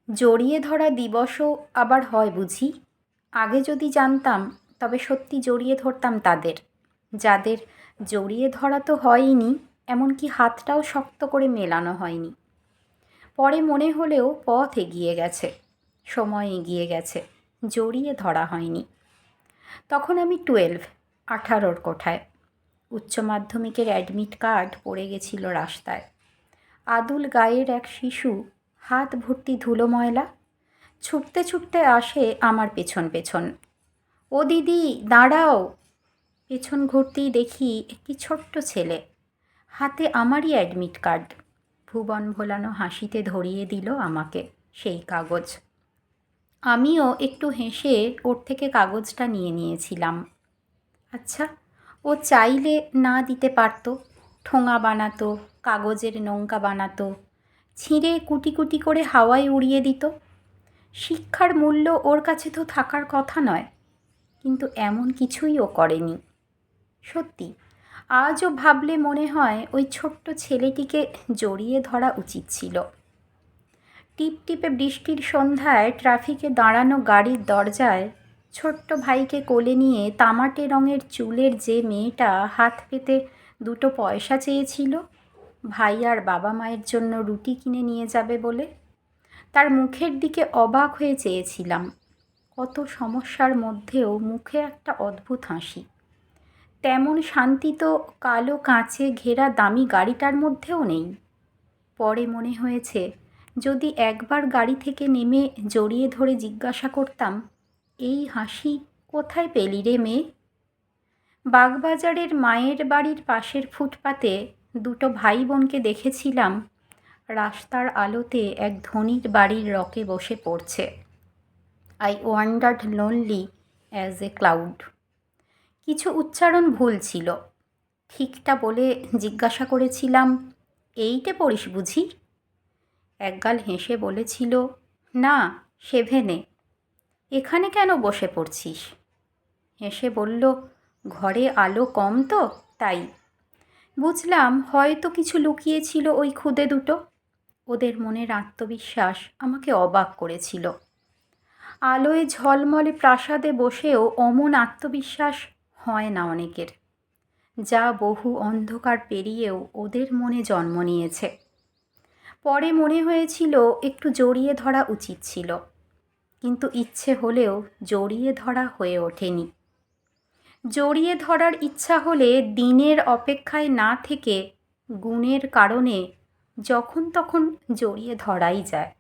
জড়িয়ে ধরা দিবসও আবার হয় বুঝি? আগে যদি জানতাম তবে সত্যি জড়িয়ে ধরতাম তাদের, যাদের জড়িয়ে ধরা তো হয়ইনি, এমনকি হাতটাও শক্ত করে মেলানো হয়নি। পরে মনে হলেও পথ এগিয়ে গেছে, সময় এগিয়ে গেছে, জড়িয়ে ধরা হয়নি। তখন আমি 18 কোঠায়। উচ্চ মাধ্যমিকের অ্যাডমিট কার্ড পড়ে গেছিল রাস্তায়। আদুল গায়ের এক শিশু, হাত ভর্তি ধুলো ময়লা, ছুটতে ছুটতে আসে আমার পেছন পেছন। ও দিদি দাঁড়াও! পেছন ঘুরতেই দেখি একটি ছোট্ট ছেলে, হাতে আমারই অ্যাডমিট কার্ড। ভুবন ভোলানো হাসিতে ধরিয়ে দিল আমাকে সেই কাগজ। আমিও একটু হেসে ওর থেকে কাগজটা নিয়ে নিয়েছিলাম। আচ্ছা, ও চাইলে না দিতে পারতো, ঠোঙা বানাতো, কাগজের নৌকা বানাতো, ছিঁড়ে কুটি কুটি করে হাওয়ায় উড়িয়ে দিত। শিক্ষার মূল্য ওর কাছে তো থাকার কথা নয়, কিন্তু এমন কিছুই ও করেনি। সত্যি, আজও ভাবলে মনে হয় ওই ছোট্ট ছেলেটিকে জড়িয়ে ধরা উচিত ছিল। টিপটিপে বৃষ্টির সন্ধ্যায় ট্রাফিকে দাঁড়ানো গাড়ির দরজায় ছোট্ট ভাইকে কোলে নিয়ে তামাটে রঙের চুলের যে মেয়েটা হাত পেতে 2 পয়সা চেয়েছিল ভাই আর বাবা মায়ের জন্য রুটি কিনে নিয়ে যাবে বলে, তার মুখের দিকে অবাক হয়ে চেয়েছিলাম। কত সমস্যার মধ্যেও মুখে একটা অদ্ভুত হাসি। তেমন শান্তি তো কালো কাঁচে ঘেরা দামি গাড়িটার মধ্যেও নেই। পরে মনে হয়েছে, যদি একবার গাড়ি থেকে নেমে জড়িয়ে ধরে জিজ্ঞাসা করতাম, এই হাসি কোথায় পেলি রে মেয়ে? বাগবাজারের মায়ের বাড়ির পাশের ফুটপাতে 2 ভাই বোনকে দেখেছিলাম রাস্তার আলোতে এক ধনীর বাড়ির রকে বসে পড়ছে। I wandered lonely as a cloud. কিছু উচ্চারণ ভুল ছিল। ঠিকটা বলে জিজ্ঞাসা করেছিলাম, এইটে পড়িস বুঝি? একগাল হেসে বলেছিল, না, 7-এ। এখানে কেন বসে পড়ছিস? হেসে বলল, ঘরে আলো কম তো তাই। বুঝলাম হয়তো কিছু লুকিয়েছিল ওই খুদে দুটো। ওদের মনের আত্মবিশ্বাস আমাকে অবাক করেছিল। আলোয় ঝলমলে প্রাসাদে বসেও অমন আত্মবিশ্বাস হয় না অনেকের, যা বহু অন্ধকার পেরিয়েও ওদের মনে জন্ম নিয়েছে। পরে মনে হয়েছিল একটু জড়িয়ে ধরা উচিত ছিল, কিন্তু ইচ্ছে হলেও জড়িয়ে ধরা হয়ে ওঠেনি। জড়িয়ে ধরার ইচ্ছা হলে দিনের অপেক্ষায় না থেকে গুণের কারণে যখন তখন জড়িয়ে ধরাই যায়।